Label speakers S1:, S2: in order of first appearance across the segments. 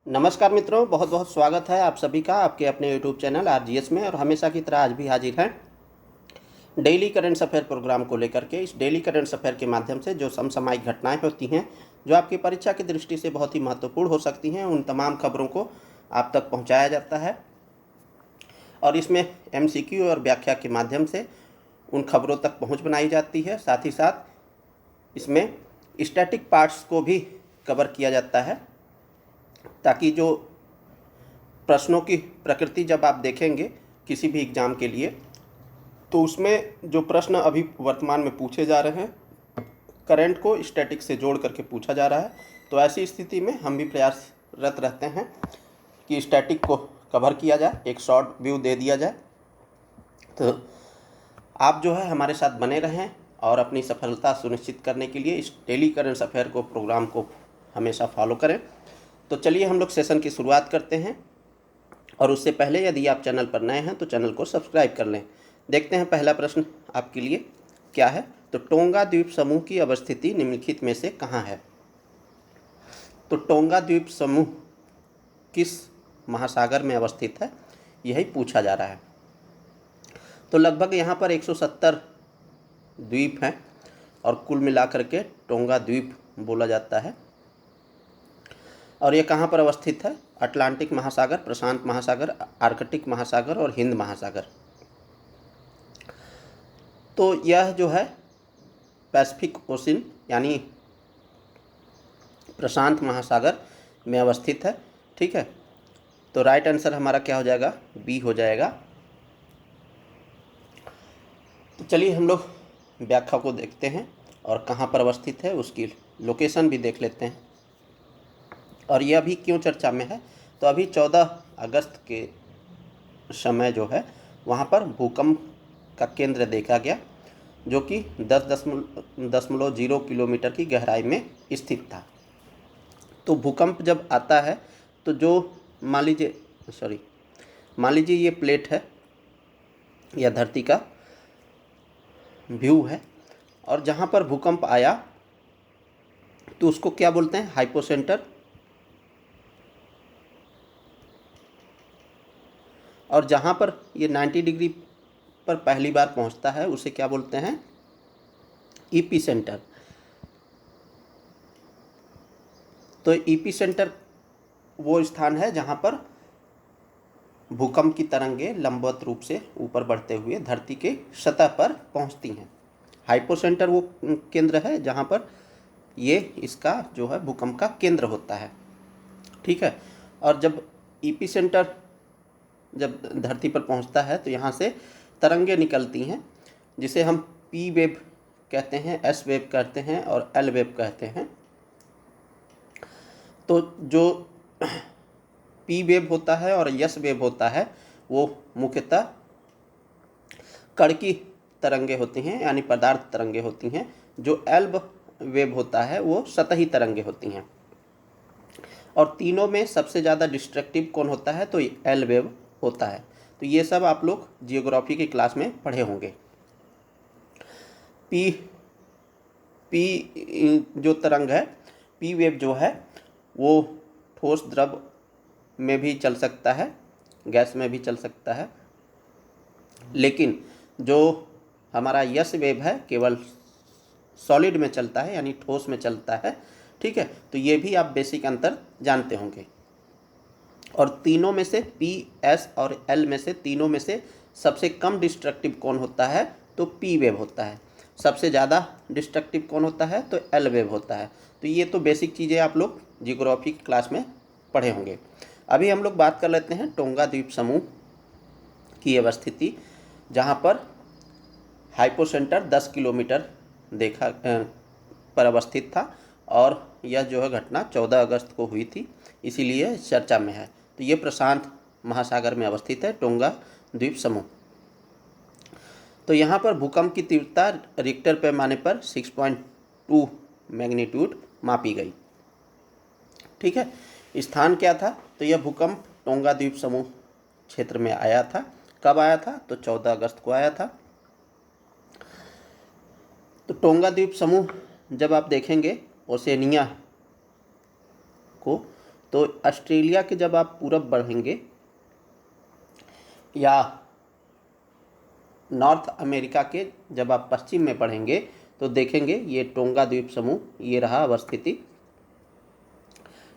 S1: नमस्कार मित्रों, बहुत बहुत स्वागत है आप सभी का आपके अपने यूट्यूब चैनल आरजीएस में। और हमेशा की तरह आज भी हाजिर हैं डेली करंट अफेयर प्रोग्राम को लेकर के। इस डेली करंट अफेयर के माध्यम से जो समसामयिक घटनाएं होती हैं, जो आपकी परीक्षा की दृष्टि से बहुत ही महत्वपूर्ण हो सकती हैं, उन तमाम खबरों को आप तक पहुँचाया जाता है। और इसमें एमसीक्यू और व्याख्या के माध्यम से उन खबरों तक पहुँच बनाई जाती है। साथ ही साथ इसमें स्टैटिक पार्ट्स को भी कवर किया जाता है, ताकि जो प्रश्नों की प्रकृति जब आप देखेंगे किसी भी एग्ज़ाम के लिए, तो उसमें जो प्रश्न अभी वर्तमान में पूछे जा रहे हैं, करंट को स्टैटिक से जोड़ करके पूछा जा रहा है। तो ऐसी स्थिति में हम भी प्रयासरत रहते हैं कि स्टैटिक को कवर किया जाए, एक शॉर्ट व्यू दे दिया जाए। तो आप जो है हमारे साथ बने रहें और अपनी सफलता सुनिश्चित करने के लिए इस डेली करंट अफेयर को प्रोग्राम को हमेशा फॉलो करें। तो चलिए हम लोग सेशन की शुरुआत करते हैं। और उससे पहले यदि आप चैनल पर नए हैं तो चैनल को सब्सक्राइब कर लें। देखते हैं पहला प्रश्न आपके लिए क्या है। तो टोंगा द्वीप समूह की अवस्थिति निम्नलिखित में से कहाँ है? तो टोंगा द्वीप समूह किस महासागर में अवस्थित है, यही पूछा जा रहा है। तो लगभग यहाँ पर 170 द्वीप हैं और कुल मिलाकर के टोंगा द्वीप बोला जाता है। और ये कहाँ पर अवस्थित है? अटलांटिक महासागर, प्रशांत महासागर, आर्कटिक महासागर और हिंद महासागर। तो यह जो है पैसिफिक ओशन यानी प्रशांत महासागर में अवस्थित है। ठीक है, तो राइट आंसर हमारा क्या हो जाएगा? बी हो जाएगा। तो चलिए हम लोग व्याख्या को देखते हैं और कहाँ पर अवस्थित है उसकी लोकेशन भी देख लेते हैं। और यह अभी क्यों चर्चा में है? तो अभी 14 अगस्त के समय जो है वहाँ पर भूकंप का केंद्र देखा गया, जो कि 10.0 किलोमीटर की गहराई में स्थित था। तो भूकंप जब आता है तो जो मान लीजिए ये प्लेट है या धरती का व्यू है, और जहाँ पर भूकंप आया तो उसको क्या बोलते हैं? हाइपोसेंटर। और जहाँ पर ये 90 डिग्री पर पहली बार पहुँचता है उसे क्या बोलते हैं? एपिसेंटर। तो एपिसेंटर वो स्थान है जहाँ पर भूकंप की तरंगें लंबवत रूप से ऊपर बढ़ते हुए धरती के सतह पर पहुँचती हैं। हाइपोसेंटर वो केंद्र है जहाँ पर ये इसका जो है भूकंप का केंद्र होता है। ठीक है, और जब एपिसेंटर जब धरती पर पहुँचता है तो यहाँ से तरंगें निकलती हैं, जिसे हम पी वेव कहते हैं, एस वेव कहते हैं और एल वेव कहते हैं। तो जो पी वेव होता है और यस वेव होता है वो मुख्यतः कण की तरंगे होती हैं, यानी पदार्थ तरंगे होती हैं। जो एल वेव होता है वो सतही तरंगे होती हैं। और तीनों में सबसे ज़्यादा डिस्ट्रक्टिव कौन होता है? तो एल वेव होता है। तो ये सब आप लोग जियोग्राफी की क्लास में पढ़े होंगे। पी जो तरंग है, पी वेव जो है वो ठोस द्रव में भी चल सकता है, गैस में भी चल सकता है, लेकिन जो हमारा यस वेव है केवल सॉलिड में चलता है, यानी ठोस में चलता है। ठीक है, तो ये भी आप बेसिक अंतर जानते होंगे। और तीनों में से पी, एस और एल में से तीनों में से सबसे कम डिस्ट्रक्टिव कौन होता है? तो पी वेव होता है। सबसे ज़्यादा डिस्ट्रक्टिव कौन होता है? तो एल वेव होता है। तो ये तो बेसिक चीज़ें आप लोग जियोग्राफी क्लास में पढ़े होंगे। अभी हम लोग बात कर लेते हैं टोंगा द्वीप समूह की अवस्थिति, जहाँ पर हाइपोसेंटर 10 किलोमीटर पर अवस्थित था। और यह जो है घटना 14 अगस्त को हुई थी, इसीलिए चर्चा में है। तो ये प्रशांत महासागर में अवस्थित है टोंगा द्वीप समूह। तो यहाँ पर भूकंप की तीव्रता रिक्टर पैमाने पर 6.2 मैग्नीट्यूड मापी गई। ठीक है, स्थान क्या था? तो यह भूकंप टोंगा द्वीप समूह क्षेत्र में आया था। कब आया था? तो 14 अगस्त को आया था। तो टोंगा द्वीप समूह जब आप देखेंगे ओसेनिया को, तो ऑस्ट्रेलिया के जब आप पूरब बढ़ेंगे या नॉर्थ अमेरिका के जब आप पश्चिम में बढ़ेंगे तो देखेंगे ये टोंगा द्वीप समूह ये रहा अवस्थिति,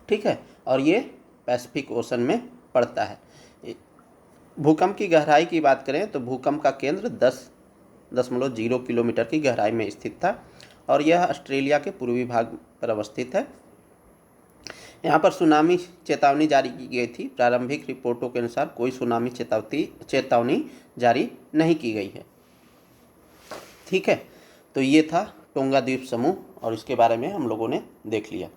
S1: ठीक है, और ये पैसिफिक ओशन में पड़ता है। भूकंप की गहराई की बात करें तो भूकंप का केंद्र 10.0 किलोमीटर की गहराई में स्थित था और यह ऑस्ट्रेलिया के पूर्वी भाग पर अवस्थित है। यहाँ पर सुनामी चेतावनी जारी की गई थी। प्रारंभिक रिपोर्टों के अनुसार कोई सुनामी चेतावनी जारी नहीं की गई है, ठीक है। तो ये था टोंगा द्वीप समूह और इसके बारे में हम लोगों ने देख लिया।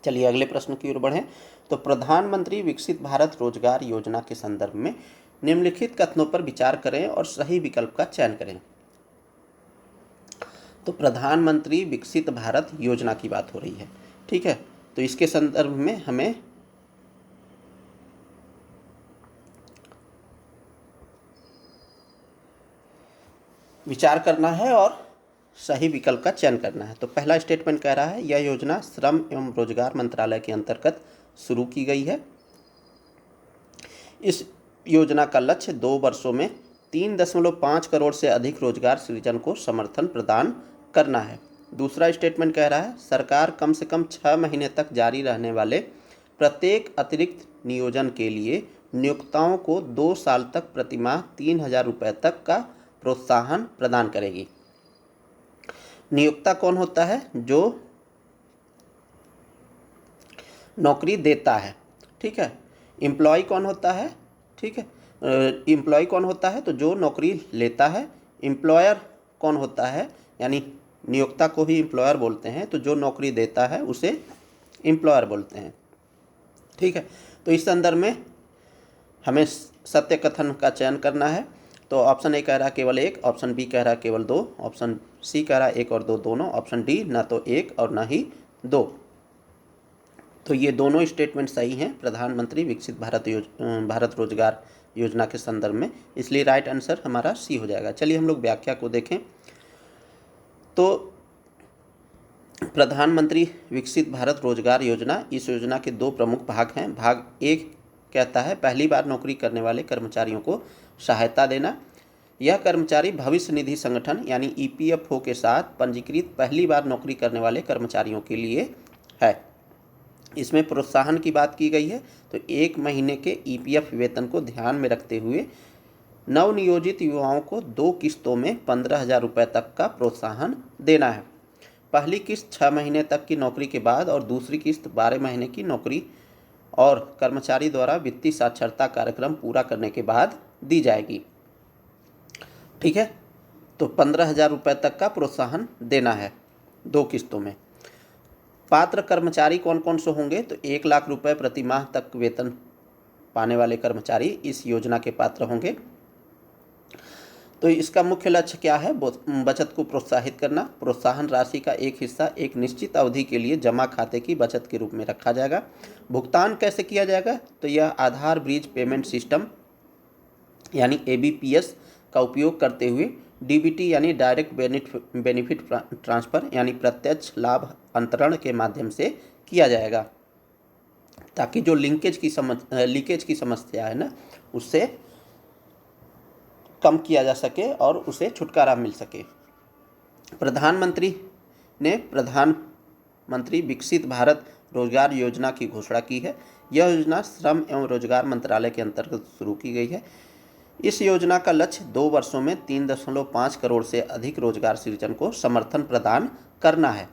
S1: चलिए अगले प्रश्न की ओर बढ़ें। तो प्रधानमंत्री विकसित भारत रोजगार योजना के संदर्भ में निम्नलिखित कथनों पर विचार करें और सही विकल्प का चयन करें। तो प्रधानमंत्री विकसित भारत योजना की बात हो रही है, ठीक है। तो इसके संदर्भ में हमें विचार करना है और सही विकल्प का चयन करना है। तो पहला स्टेटमेंट कह रहा है यह योजना श्रम एवं रोजगार मंत्रालय के अंतर्गत शुरू की गई है। इस योजना का लक्ष्य 2 वर्षों में 3.5 करोड़ से अधिक रोजगार सृजन को समर्थन प्रदान करना है। दूसरा स्टेटमेंट कह रहा है सरकार कम से कम 6 महीने तक जारी रहने वाले प्रत्येक अतिरिक्त नियोजन के लिए नियोक्ताओं को 2 साल तक प्रतिमाह 3,000 रुपये तक का प्रोत्साहन प्रदान करेगी। नियोक्ता कौन होता है? जो नौकरी देता है, ठीक है। एम्प्लॉय कौन होता है? ठीक है, एम्प्लॉय कौन होता है? तो जो नौकरी लेता है। एम्प्लॉयर कौन होता है? यानी नियोक्ता को ही एम्प्लॉयर बोलते हैं, तो जो नौकरी देता है उसे एम्प्लॉयर बोलते हैं, ठीक है। तो इस संदर्भ में हमें सत्य कथन का चयन करना है। तो ऑप्शन ए कह रहा है केवल 1, ऑप्शन बी कह रहा है केवल 2, ऑप्शन सी कह रहा है 1 और 2 दोनों, ऑप्शन डी ना तो 1 और ना ही 2। तो ये दोनों स्टेटमेंट सही हैं प्रधानमंत्री विकसित भारत रोजगार योजना के संदर्भ में, इसलिए राइट आंसर हमारा सी हो जाएगा। चलिए हम लोग व्याख्या को देखें। तो प्रधानमंत्री विकसित भारत रोजगार योजना, इस योजना के 2 प्रमुख भाग हैं। भाग 1 कहता है पहली बार नौकरी करने वाले कर्मचारियों को सहायता देना। यह कर्मचारी भविष्य निधि संगठन यानी ईपीएफओ के साथ पंजीकृत पहली बार नौकरी करने वाले कर्मचारियों के लिए है। इसमें प्रोत्साहन की बात की गई है। तो 1 महीने के ईपीएफ वेतन को ध्यान में रखते हुए नवनियोजित युवाओं को 2 किस्तों में 15,000 रुपये तक का प्रोत्साहन देना है। पहली किस्त 6 महीने तक की नौकरी के बाद और दूसरी किस्त 12 महीने की नौकरी और कर्मचारी द्वारा वित्तीय साक्षरता कार्यक्रम पूरा करने के बाद दी जाएगी, ठीक है। तो 15,000 रुपये तक का प्रोत्साहन देना है 2 किस्तों में। पात्र कर्मचारी कौन कौन से होंगे? तो 1 लाख रुपये प्रति माह तक वेतन पाने वाले कर्मचारी इस योजना के पात्र होंगे। तो इसका मुख्य लक्ष्य क्या है? बचत को प्रोत्साहित करना। प्रोत्साहन राशि का एक हिस्सा एक निश्चित अवधि के लिए जमा खाते की बचत के रूप में रखा जाएगा। भुगतान कैसे किया जाएगा? तो यह आधार ब्रिज पेमेंट सिस्टम यानी एबीपीएस का उपयोग करते हुए डीबीटी यानी डायरेक्ट बेनिफिट ट्रांसफ़र यानी प्रत्यक्ष लाभ अंतरण के माध्यम से किया जाएगा, ताकि जो लीकेज की समस्या है ना, उससे कम किया जा सके और उसे छुटकारा मिल सके। प्रधानमंत्री ने प्रधानमंत्री विकसित भारत रोजगार योजना की घोषणा की है। यह योजना श्रम एवं रोजगार मंत्रालय के अंतर्गत शुरू की गई है। इस योजना का लक्ष्य 2 वर्षों में 3.5 करोड़ से अधिक रोजगार सृजन को समर्थन प्रदान करना है।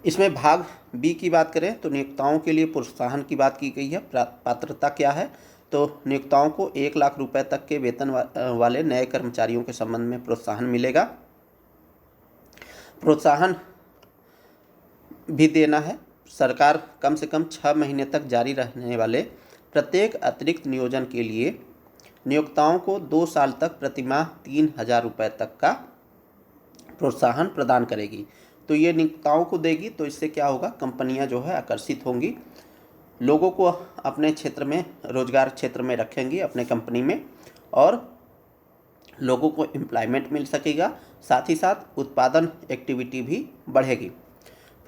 S1: इसमें भाग बी की बात करें तो नियोक्ताओं के लिए प्रोत्साहन की बात की गई है। पात्रता क्या है? तो नियोक्ताओं को 1 लाख रुपए तक के वेतन वाले नए कर्मचारियों के संबंध में प्रोत्साहन मिलेगा। प्रोत्साहन भी देना है। सरकार कम से कम 6 महीने तक जारी रहने वाले प्रत्येक अतिरिक्त नियोजन के लिए नियोक्ताओं को 2 साल तक प्रतिमाह 3,000 रुपये तक का प्रोत्साहन प्रदान करेगी। तो ये नियोक्ताओं को देगी, तो इससे क्या होगा? कंपनियां जो है आकर्षित होंगी, लोगों को अपने क्षेत्र में, रोजगार क्षेत्र में रखेंगी अपने कंपनी में, और लोगों को एम्प्लॉयमेंट मिल सकेगा। साथ ही साथ उत्पादन एक्टिविटी भी बढ़ेगी।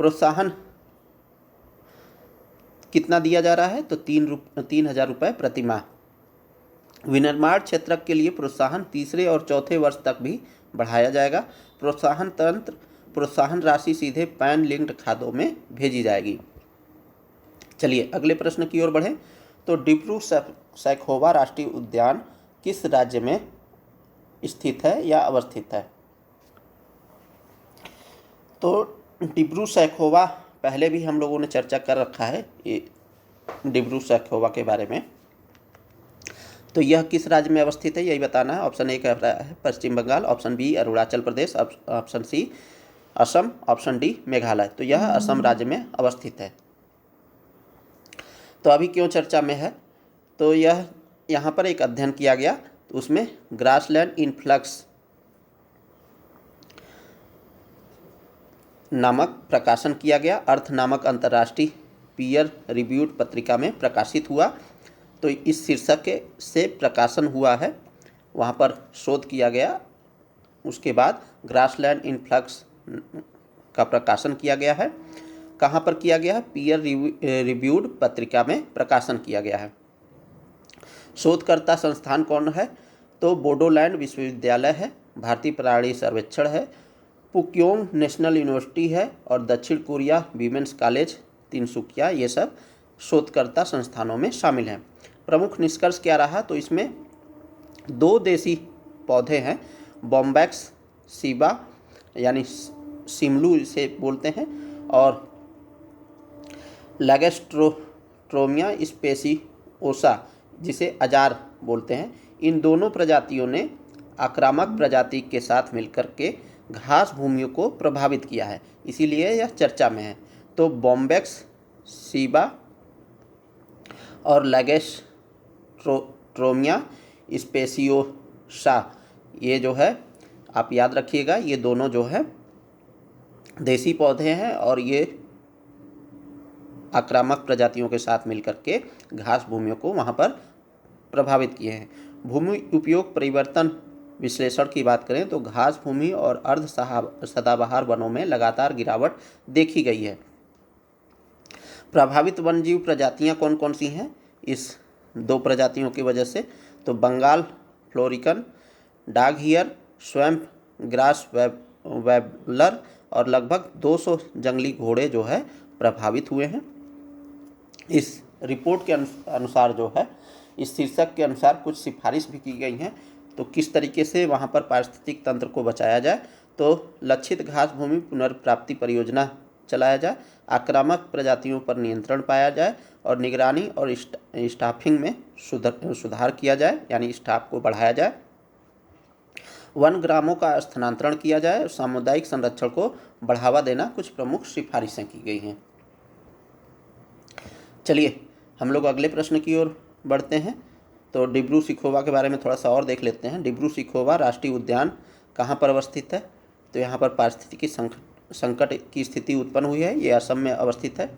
S1: प्रोत्साहन कितना दिया जा रहा है? तो 3,000 रुपये प्रति माह। विनिर्माण क्षेत्र के लिए प्रोत्साहन तीसरे और चौथे वर्ष तक भी बढ़ाया जाएगा। प्रोत्साहन राशि सीधे पैन लिंक्ड खातों में भेजी जाएगी। चलिए अगले प्रश्न की ओर बढ़ें। तो डिब्रू सैखोवा राष्ट्रीय उद्यान किस राज्य में स्थित है या अवस्थित है? तो डिब्रू सैखोवा पहले भी हम लोगों ने चर्चा कर रखा है ये डिब्रू सैखोवा के बारे में। तो यह किस राज्य में अवस्थित है यही बताना है। ऑप्शन ए कह रहा है Pashchim Bangal, option B Arunachal Pradesh, option C Assam, option D Meghalaya. तो यह असम राज्य में अवस्थित है। तो अभी क्यों चर्चा में है? तो यह यहाँ पर एक अध्ययन किया गया, तो उसमें ग्रासलैंड इनफ्लक्स नामक प्रकाशन किया गया। अर्थ नामक अंतर्राष्ट्रीय पीयर रिव्यूड पत्रिका में प्रकाशित हुआ। तो इस शीर्षक से प्रकाशन हुआ है, वहाँ पर शोध किया गया। उसके बाद ग्रासलैंड इनफ्लक्स का प्रकाशन किया गया है। कहाँ पर किया गया है? पीयर रिव्यूड पत्रिका में प्रकाशन किया गया है। शोधकर्ता संस्थान कौन है? तो बोडोलैंड विश्वविद्यालय है, भारतीय प्राणी सर्वेक्षण है, पुक्योंग नेशनल यूनिवर्सिटी है और दक्षिण कोरिया वीमेंस कॉलेज तिनसुकिया, ये सब शोधकर्ता संस्थानों में शामिल हैं। प्रमुख निष्कर्ष क्या रहा? तो इसमें 2 देसी पौधे हैं, बॉम्बैक्स सीबा यानी सिमलू इसे बोलते हैं, और लैगेस्ट्रोट्रोमिया स्पेसियोसा जिसे अजार बोलते हैं। इन दोनों प्रजातियों ने आक्रामक प्रजाति के साथ मिलकर के घास भूमियों को प्रभावित किया है, इसीलिए यह चर्चा में है। तो बॉम्बैक्स सीबा और लैगेस्ट्रोट्रोमिया स्पेसियोसा, ये जो है आप याद रखिएगा, ये दोनों जो है देसी पौधे हैं और ये आक्रामक प्रजातियों के साथ मिलकर के घास भूमियों को वहाँ पर प्रभावित किए हैं। भूमि उपयोग परिवर्तन विश्लेषण की बात करें तो घास भूमि और अर्ध सदाबहार वनों में लगातार गिरावट देखी गई है। प्रभावित वन्यजीव प्रजातियां कौन कौन सी हैं इस 2 प्रजातियों की वजह से? तो बंगाल फ्लोरिकन, डाग हियर, स्वैम्प ग्रास वेबलर और लगभग 200 जंगली घोड़े जो है प्रभावित हुए हैं। इस रिपोर्ट के अनुसार जो है, इस शीर्षक के अनुसार कुछ सिफारिश भी की गई हैं। तो किस तरीके से वहाँ पर पारिस्थितिक तंत्र को बचाया जाए? तो लक्षित घास भूमि पुनर्प्राप्ति परियोजना चलाया जाए, आक्रामक प्रजातियों पर नियंत्रण पाया जाए और निगरानी और स्टाफिंग में सुधार किया जाए, यानी स्टाफ को बढ़ाया जाए, वन ग्रामों का स्थानांतरण किया जाए, सामुदायिक संरक्षण को बढ़ावा देना कुछ प्रमुख सिफारिशें की गई हैं। चलिए हम लोग अगले प्रश्न की ओर बढ़ते हैं। तो डिब्रू सैखोवा के बारे में थोड़ा सा और देख लेते हैं। डिब्रू सैखोवा राष्ट्रीय उद्यान कहाँ पर अवस्थित है? तो यहाँ पर पारिस्थितिकी संकट की स्थिति उत्पन्न हुई है। ये असम में अवस्थित है।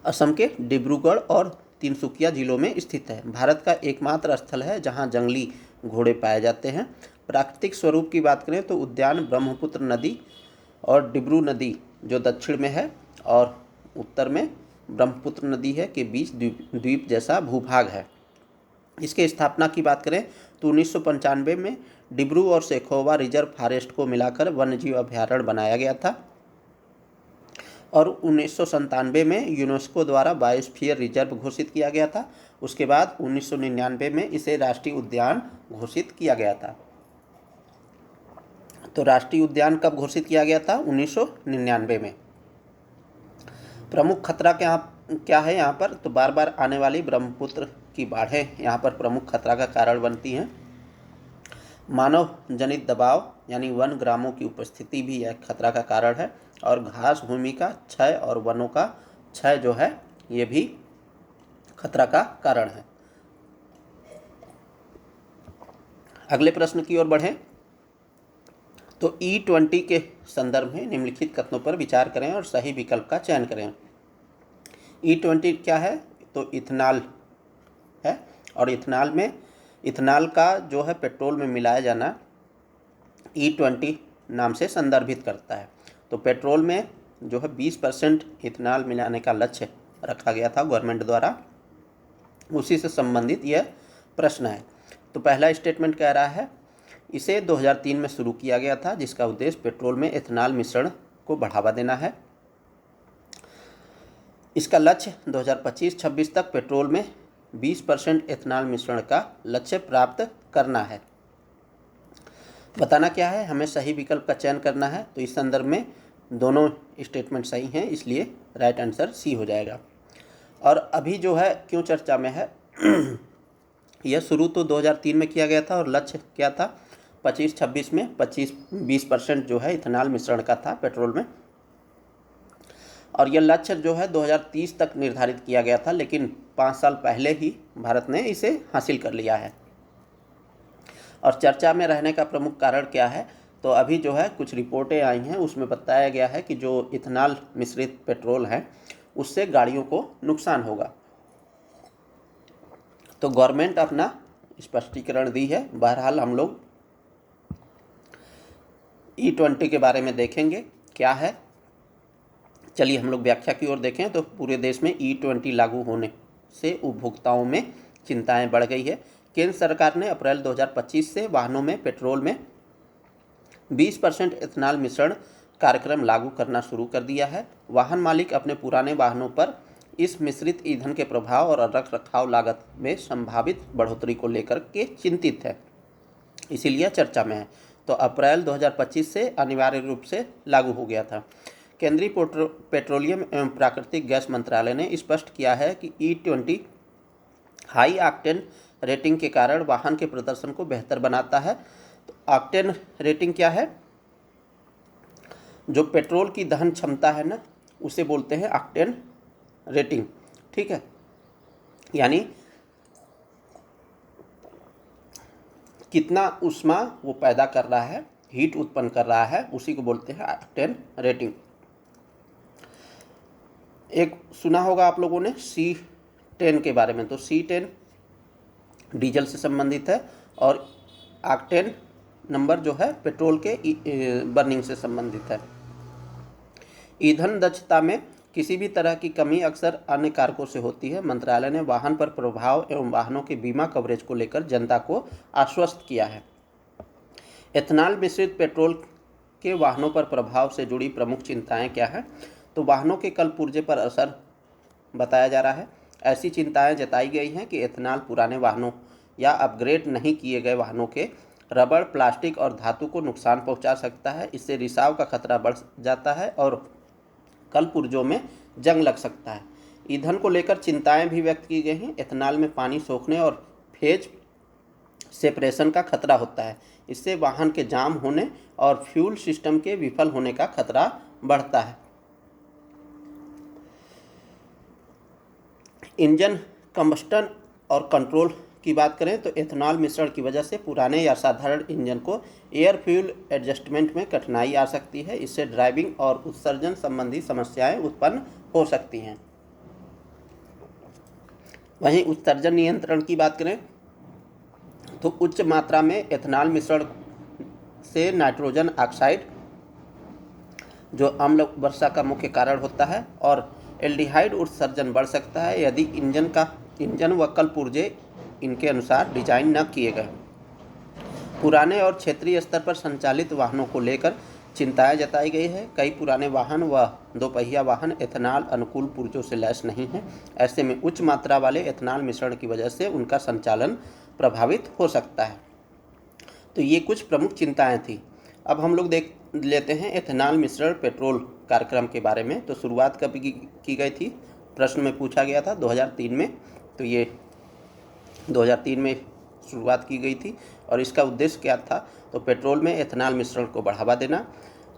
S1: असम के डिब्रूगढ़ और तिनसुकिया जिलों में स्थित है। भारत का एकमात्र स्थल है जहाँ जंगली घोड़े पाए जाते हैं। प्राकृतिक स्वरूप की बात करें तो उद्यान ब्रह्मपुत्र नदी और डिब्रू नदी जो दक्षिण में है और उत्तर में ब्रह्मपुत्र नदी है के बीच द्वीप जैसा भूभाग है। इसके स्थापना की बात करें तो 1995 में डिब्रू और सैखोवा रिजर्व फॉरेस्ट को मिलाकर वन्यजीव अभयारण्य बनाया गया था और 1997 में यूनेस्को द्वारा बायोस्फीयर रिजर्व घोषित किया गया था। उसके बाद 1999 में इसे राष्ट्रीय उद्यान घोषित किया गया था। तो राष्ट्रीय उद्यान कब घोषित किया गया था? 1999 में। प्रमुख खतरा क्या है यहाँ पर? तो बार बार आने वाली ब्रह्मपुत्र की बाढ़ें यहाँ पर प्रमुख खतरा का कारण बनती हैं। मानव जनित दबाव यानी वन ग्रामों की उपस्थिति भी एक खतरा का कारण है और घास भूमि का क्षय और वनों का क्षय जो है ये भी खतरा का कारण है। अगले प्रश्न की ओर बढ़ें। तो E20 के संदर्भ में निम्नलिखित कथनों पर विचार करें और सही विकल्प का चयन करें। E20 क्या है? तो इथेनॉल है और इथेनॉल का जो है पेट्रोल में मिलाया जाना E20 नाम से संदर्भित करता है। तो पेट्रोल में जो है 20% इथेनॉल मिलाने का लक्ष्य रखा गया था गवर्नमेंट द्वारा, उसी से संबंधित यह प्रश्न है। तो पहला स्टेटमेंट कह रहा है इसे 2003 में शुरू किया गया था, जिसका उद्देश्य पेट्रोल में एथेनॉल मिश्रण को बढ़ावा देना है। इसका लक्ष्य 2025-26 तक पेट्रोल में 20% एथेनॉल मिश्रण का लक्ष्य प्राप्त करना है। बताना क्या है, हमें सही विकल्प का चयन करना है। तो इस संदर्भ में दोनों स्टेटमेंट सही हैं, इसलिए राइट आंसर सी हो जाएगा। और अभी जो है क्यों चर्चा में है यह शुरू तो 2003 में किया गया था और लक्ष्य क्या था 25-26 में 20% जो है इथेनॉल मिश्रण का था पेट्रोल में, और यह लक्ष्य जो है 2030 तक निर्धारित किया गया था, लेकिन 5 साल पहले ही भारत ने इसे हासिल कर लिया है। और चर्चा में रहने का प्रमुख कारण क्या है, तो अभी जो है कुछ रिपोर्टें आई हैं, उसमें बताया गया है कि जो इथेनॉल मिश्रित पेट्रोल है उससे गाड़ियों को नुकसान होगा। तो गवर्नमेंट अपना स्पष्टीकरण दी है। बहरहाल हम लोग E20 के बारे में देखेंगे क्या है। चलिए हम लोग व्याख्या की ओर देखें। तो पूरे देश में E20 लागू होने से उपभोक्ताओं में चिंताएं बढ़ गई है। केंद्र सरकार ने अप्रैल 2025 से वाहनों में पेट्रोल में 20% एथेनॉल मिश्रण कार्यक्रम लागू करना शुरू कर दिया है। वाहन मालिक अपने पुराने वाहनों पर इस मिश्रित ईंधन के प्रभाव और रख रखाव लागत में संभावित बढ़ोतरी को लेकर के चिंतित है, इसीलिए चर्चा में है। तो अप्रैल 2025 से अनिवार्य रूप से लागू हो गया था। केंद्रीय पेट्रोलियम एवं प्राकृतिक गैस मंत्रालय ने स्पष्ट किया है कि E20 हाई ऑक्टेन रेटिंग के कारण वाहन के प्रदर्शन को बेहतर बनाता है। तो ऑक्टेन रेटिंग क्या है, जो पेट्रोल की दहन क्षमता है ना, उसे बोलते हैं ऑक्टेन रेटिंग। ठीक है, यानी कितना ऊष्मा वो पैदा कर रहा है, हीट उत्पन्न कर रहा है, उसी को बोलते हैं ऑक्टेन रेटिंग। एक सुना होगा आप लोगों ने C10 के बारे में। तो C10 डीजल से संबंधित है और ऑक्टेन नंबर जो है पेट्रोल के बर्निंग से संबंधित है। ईंधन दक्षता में किसी भी तरह की कमी अक्सर अन्य कारकों से होती है। मंत्रालय ने वाहन पर प्रभाव एवं वाहनों के बीमा कवरेज को लेकर जनता को आश्वस्त किया है। एथेनॉल मिश्रित पेट्रोल के वाहनों पर प्रभाव से जुड़ी प्रमुख चिंताएं क्या हैं, तो वाहनों के कल पुर्जे पर असर बताया जा रहा है। ऐसी चिंताएं जताई गई हैं कि एथेनॉल पुराने वाहनों या अपग्रेड नहीं किए गए वाहनों के रबड़, प्लास्टिक और धातु को नुकसान पहुंचा सकता है। इससे रिसाव का खतरा बढ़ जाता है और कल पुर्जों में जंग लग सकता है। ईंधन को लेकर चिंताएं भी व्यक्त की गई हैं। एथेनॉल में पानी सोखने और फेज सेपरेशन का खतरा होता है। इससे वाहन के जाम होने और फ्यूल सिस्टम के विफल होने का खतरा बढ़ता है। इंजन कंबस्टन और कंट्रोल की बात करें तो एथेनॉल मिश्रण की वजह से पुराने या साधारण इंजन को एयर फ्यूल एडजस्टमेंट में कठिनाई आ सकती है। इससे ड्राइविंग और उत्सर्जन संबंधी समस्याएं उत्पन्न हो सकती हैं। वहीं उत्सर्जन नियंत्रण की बात करें तो उच्च मात्रा में एथेनॉल मिश्रण से नाइट्रोजन ऑक्साइड, जो अम्ल वर्षा का मुख्य कारण होता है, और एल्डिहाइड उत्सर्जन बढ़ सकता है यदि इंजन व कल पुर्जे इनके अनुसार डिजाइन न किए गए। पुराने और क्षेत्रीय स्तर पर संचालित वाहनों को लेकर चिंताएं जताई गई है। कई पुराने वाहन व दोपहिया वाहन एथेनॉल अनुकूल पुर्जों से लैस नहीं हैं। ऐसे में उच्च मात्रा वाले एथेनॉल मिश्रण की वजह से उनका संचालन प्रभावित हो सकता है। तो ये कुछ प्रमुख चिंताएं थी। अब हम लोग देख लेते हैं एथेनॉल मिश्रण पेट्रोल कार्यक्रम के बारे में। तो शुरुआत कब की गई थी, प्रश्न में पूछा गया था 2003 में। तो ये 2003 में शुरुआत की गई थी और इसका उद्देश्य क्या था, तो पेट्रोल में एथेनॉल मिश्रण को बढ़ावा देना।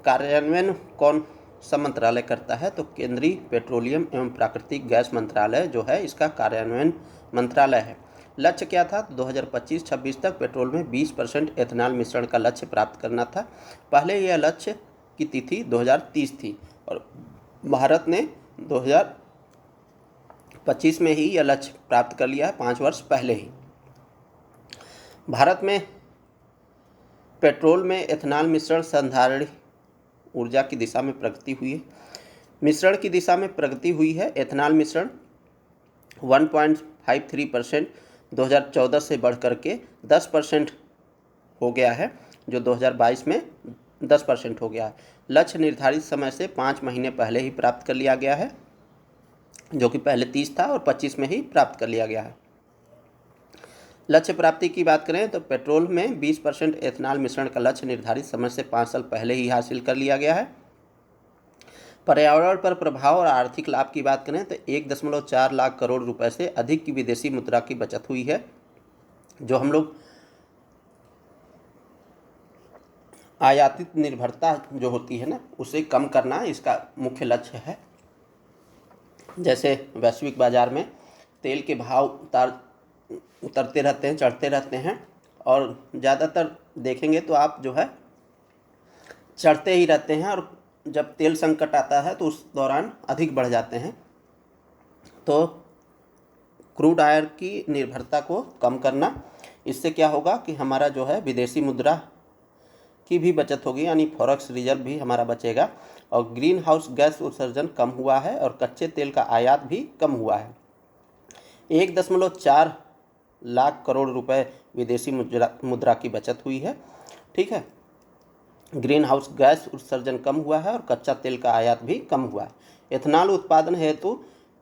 S1: कार्यान्वयन कौन सा मंत्रालय करता है, तो केंद्रीय पेट्रोलियम एवं प्राकृतिक गैस मंत्रालय जो है इसका कार्यान्वयन मंत्रालय है। लक्ष्य क्या था, 2025-26 तक पेट्रोल में 20% एथेनॉल मिश्रण का लक्ष्य प्राप्त करना था। पहले यह लक्ष्य की तिथि 2030 थी और भारत ने 2025 में ही यह लक्ष्य प्राप्त कर लिया है, 5 वर्ष पहले ही। भारत में पेट्रोल में एथेनॉल मिश्रण संधारणीय ऊर्जा की दिशा में प्रगति हुई है। मिश्रण की दिशा में प्रगति हुई है। एथेनॉल मिश्रण 1.53% 2014 से बढ़ करके 10% हो गया है, जो 2022 में 10% हो गया है। लक्ष्य निर्धारित समय से 5 महीने पहले ही प्राप्त कर लिया गया है, जो कि पहले 30 था और 25 में ही प्राप्त कर लिया गया है। लक्ष्य प्राप्ति की बात करें तो पेट्रोल में 20% एथेनॉल मिश्रण का लक्ष्य निर्धारित समय से 5 साल पहले ही हासिल कर लिया गया है। पर्यावरण पर प्रभाव और आर्थिक लाभ की बात करें तो 1.4 लाख करोड़ रुपए से अधिक की विदेशी मुद्रा की बचत हुई है। जो हम लोग आयातित निर्भरता जो होती है ना, उसे कम करना इसका मुख्य लक्ष्य है। जैसे वैश्विक बाजार में तेल के भाव उतरते रहते हैं, चढ़ते रहते हैं, और ज़्यादातर देखेंगे तो आप जो है चढ़ते ही रहते हैं, और जब तेल संकट आता है तो उस दौरान अधिक बढ़ जाते हैं। तो क्रूड ऑयल की निर्भरता को कम करना, इससे क्या होगा कि हमारा जो है विदेशी मुद्रा की भी बचत होगी, यानी फॉरेक्स रिजर्व भी हमारा बचेगा, और ग्रीन हाउस गैस उत्सर्जन कम हुआ है और कच्चे तेल का आयात भी कम हुआ है। 1.4 लाख करोड़ रुपए विदेशी मुद्रा की बचत हुई है। ठीक है, ग्रीन हाउस गैस उत्सर्जन कम हुआ है और कच्चा तेल का आयात भी कम हुआ है। एथेनॉल उत्पादन हेतु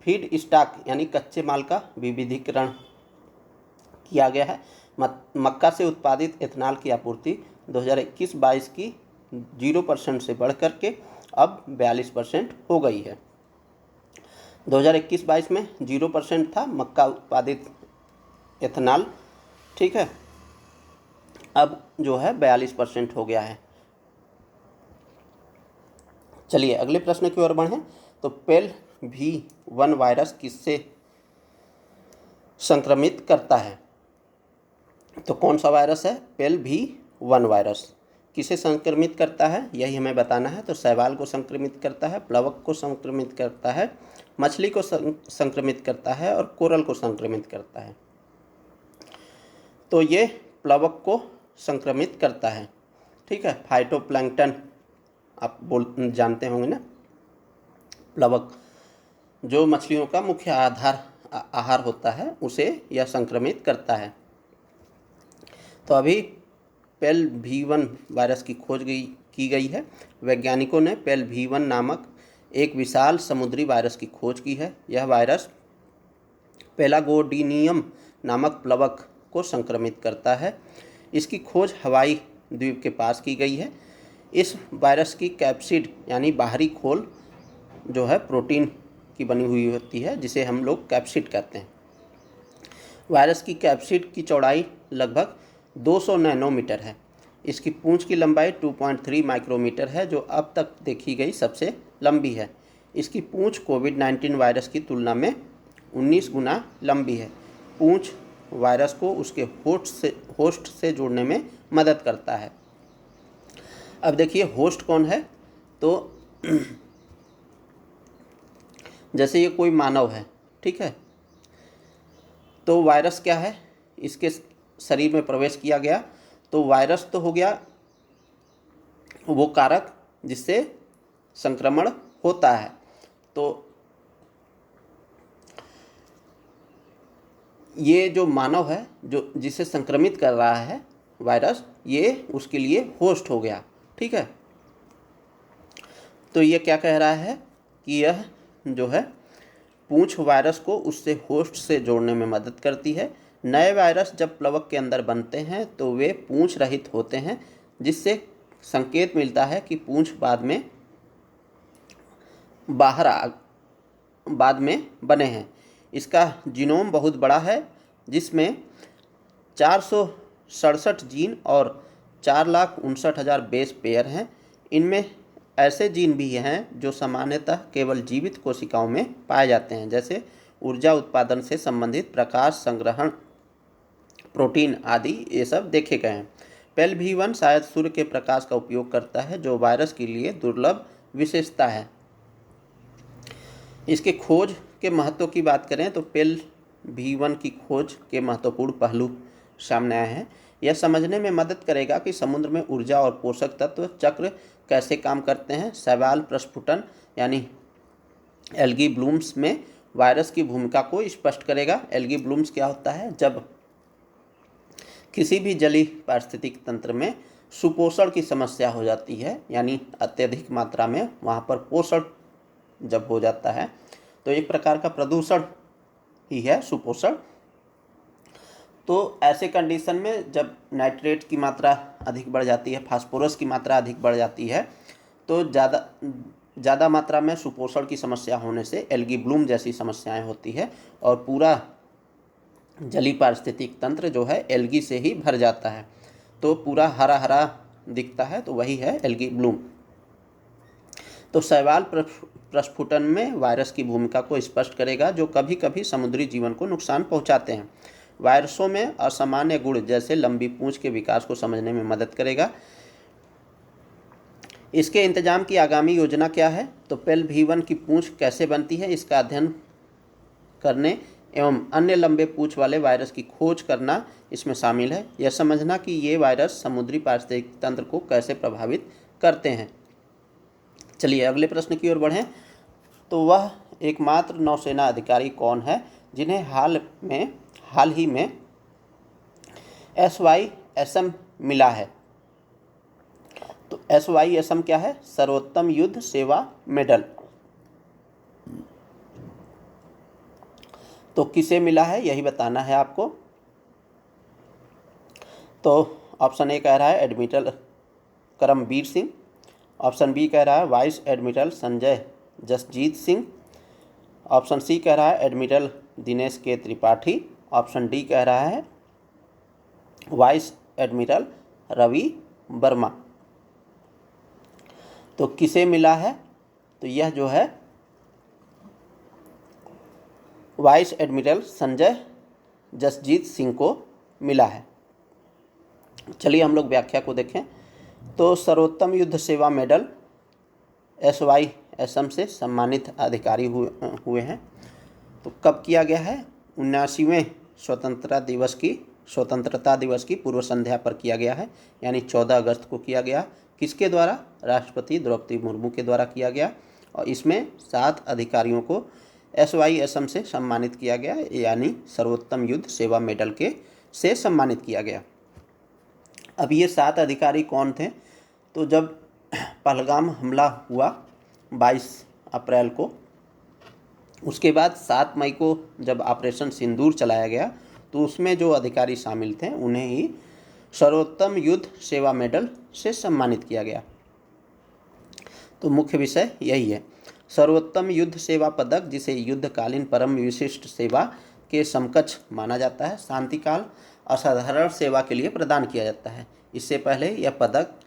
S1: फीड स्टॉक यानी कच्चे माल का विविधीकरण किया गया है। मक्का से उत्पादित एथेनॉल की आपूर्ति 2021-22 की 0% से बढ़ करके अब 42% हो गई है। 2021-22 में 0% था मक्का उत्पादित एथेनॉल, ठीक है, अब जो है 42% हो गया है। चलिए अगले प्रश्न की ओर बढ़ें। तो PELv1 वायरस किससे संक्रमित करता है? तो कौन सा वायरस है? PELv1 वायरस किसे संक्रमित करता है, यही हमें बताना है। तो शैवाल को संक्रमित करता है, प्लवक को संक्रमित करता है, मछली को संक्रमित करता है और कोरल को संक्रमित करता है। तो ये प्लवक को संक्रमित करता है। ठीक है, फाइटोप्लैंक्टन आप जानते होंगे ना, प्लवक जो मछलियों का मुख्य आहार होता है, उसे यह संक्रमित करता है। तो अभी PELv1 वायरस की खोज की गई है। वैज्ञानिकों ने PELv1 नामक एक विशाल समुद्री वायरस की खोज की है। यह वायरस पेलागोडिनियम नामक प्लवक को संक्रमित करता है। इसकी खोज हवाई द्वीप के पास की गई है। इस वायरस की कैप्सिड यानी बाहरी खोल जो है प्रोटीन की बनी हुई होती है, जिसे हम लोग कैप्सिड कहते हैं। वायरस की कैप्सिड की चौड़ाई लगभग 200 नैनोमीटर है। इसकी पूंछ की लंबाई 2.3 माइक्रोमीटर है, जो अब तक देखी गई सबसे लंबी है। इसकी पूंछ कोविड-19 वायरस की तुलना में 19 गुना लंबी है। पूंछ वायरस को उसके होस्ट से जोड़ने में मदद करता है। अब देखिए होस्ट कौन है। तो जैसे ये कोई मानव है, ठीक है, तो वायरस क्या है, इसके शरीर में प्रवेश किया गया तो वायरस तो हो गया वो कारक जिससे संक्रमण होता है। तो ये जो मानव है जो जिसे संक्रमित कर रहा है वायरस, ये उसके लिए होस्ट हो गया। ठीक है, तो ये क्या कह रहा है कि यह जो है पूंछ वायरस को उससे होस्ट से जोड़ने में मदद करती है। नए वायरस जब प्लवक के अंदर बनते हैं तो वे पूंछ रहित होते हैं, जिससे संकेत मिलता है कि पूंछ बाद में बने हैं। इसका जीनोम बहुत बड़ा है, जिसमें 467 जीन और 4,59,000 बेस पेयर हैं। इनमें ऐसे जीन भी हैं जो सामान्यतः केवल जीवित कोशिकाओं में पाए जाते हैं, जैसे ऊर्जा उत्पादन से संबंधित प्रकाश संग्रहण प्रोटीन आदि, ये सब देखे गए हैं। PELv1 शायद सूर्य के प्रकाश का उपयोग करता है, जो वायरस के लिए दुर्लभ विशेषता है। इसके खोज के महत्व की बात करें तो PELv1 की खोज के महत्वपूर्ण पहलू सामने आए हैं। यह समझने में मदद करेगा कि समुद्र में ऊर्जा और पोषक तत्व चक्र कैसे काम करते हैं। शैवाल प्रस्फुटन यानी एल्गी ब्लूम्स में वायरस की भूमिका को स्पष्ट करेगा। एल्गी ब्लूम्स क्या होता है? जब किसी भी जलीय पारिस्थितिक तंत्र में सुपोषण की समस्या हो जाती है, यानी अत्यधिक मात्रा में वहाँ पर पोषण जब हो जाता है, तो एक प्रकार का प्रदूषण ही है सुपोषण। तो ऐसे कंडीशन में जब नाइट्रेट की मात्रा अधिक बढ़ जाती है, फास्फोरस की मात्रा अधिक बढ़ जाती है, तो ज़्यादा मात्रा में सुपोषण की समस्या होने से एल्गी ब्लूम जैसी समस्याएं होती है और पूरा जलीय पारिस्थितिक तंत्र जो है एल्गी से ही भर जाता है, तो पूरा हरा हरा दिखता है, तो वही है एल्गी ब्लूम। तो शैवाल प्रस्फुटन में वायरस की भूमिका को स्पष्ट करेगा, जो कभी कभी समुद्री जीवन को नुकसान पहुंचाते हैं। वायरसों में असामान्य गुण जैसे लंबी पूंछ के विकास को समझने में मदद करेगा। इसके इंतजाम की आगामी योजना क्या है? तो पेल V1 की पूंछ कैसे बनती है, इसका अध्ययन करने एवं अन्य लंबे पूंछ वाले वायरस की खोज करना इसमें शामिल है। यह समझना कि ये वायरस समुद्री पारिस्थितिक तंत्र को कैसे प्रभावित करते हैं। चलिए अगले प्रश्न की ओर बढ़ें। तो वह एकमात्र नौसेना अधिकारी कौन है जिन्हें हाल ही में SYSM मिला है? तो SYSM क्या है? सर्वोत्तम युद्ध सेवा मेडल। तो किसे मिला है यही बताना है आपको। तो ऑप्शन ए कह रहा है admiral Karambir Singh, option B कह रहा है vice admiral Sanjay Jasjit Singh, option C कह रहा है एडमिरल दिनेश के त्रिपाठी, ऑप्शन डी कह रहा है वाइस एडमिरल रवि वर्मा। तो किसे मिला है? तो यह जो है वाइस एडमिरल संजय जसजीत सिंह को मिला है। चलिए हम लोग व्याख्या को देखें। तो सर्वोत्तम युद्ध सेवा मेडल SYSM से सम्मानित अधिकारी हुए हैं। तो कब किया गया है? 79वें स्वतंत्रता दिवस की पूर्व संध्या पर किया गया है, यानी 14 अगस्त को किया गया। किसके द्वारा? राष्ट्रपति द्रौपदी मुर्मू के द्वारा किया गया और इसमें 7 अधिकारियों को SYSM से सम्मानित किया गया, यानी सर्वोत्तम युद्ध सेवा मेडल से सम्मानित किया गया। अब ये 7 अधिकारी कौन थे? तो जब पहलगाम हमला हुआ 22 अप्रैल को, उसके बाद 7 मई को जब ऑपरेशन सिंदूर चलाया गया, तो उसमें जो अधिकारी शामिल थे उन्हें ही सर्वोत्तम युद्ध सेवा मेडल से सम्मानित किया गया। तो मुख्य विषय यही है। सर्वोत्तम युद्ध सेवा पदक, जिसे युद्धकालीन परम विशिष्ट सेवा के समकक्ष माना जाता है, शांतिकाल असाधारण सेवा के लिए प्रदान किया जाता है। इससे पहले यह पदक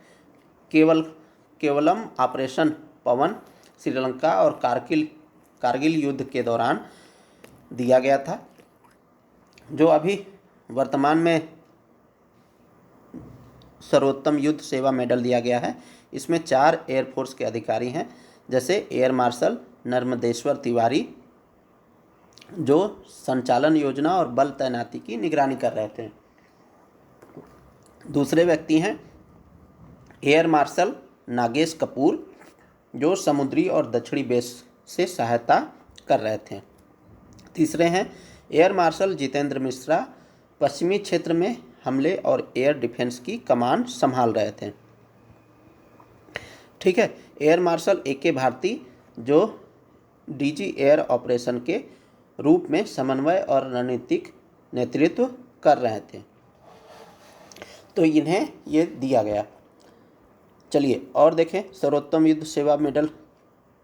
S1: केवलम ऑपरेशन पवन, श्रीलंका और कारगिल युद्ध के दौरान दिया गया था। जो अभी वर्तमान में सर्वोत्तम युद्ध सेवा मेडल दिया गया है, इसमें 4 एयरफोर्स के अधिकारी हैं, जैसे एयर मार्शल नर्मदेश्वर तिवारी, जो संचालन योजना और बल तैनाती की निगरानी कर रहे थे। दूसरे व्यक्ति हैं एयर मार्शल नागेश कपूर, जो समुद्री और दक्षिणी बेस से सहायता कर रहे थे। तीसरे हैं एयर मार्शल जितेंद्र मिश्रा, पश्चिमी क्षेत्र में हमले और एयर डिफेंस की कमान संभाल रहे थे। ठीक है। एयर मार्शल AK भारती, जो DG एयर ऑपरेशन के रूप में समन्वय और रणनीतिक नेतृत्व कर रहे थे। तो इन्हें ये दिया गया। चलिए और देखें सर्वोत्तम युद्ध सेवा मेडल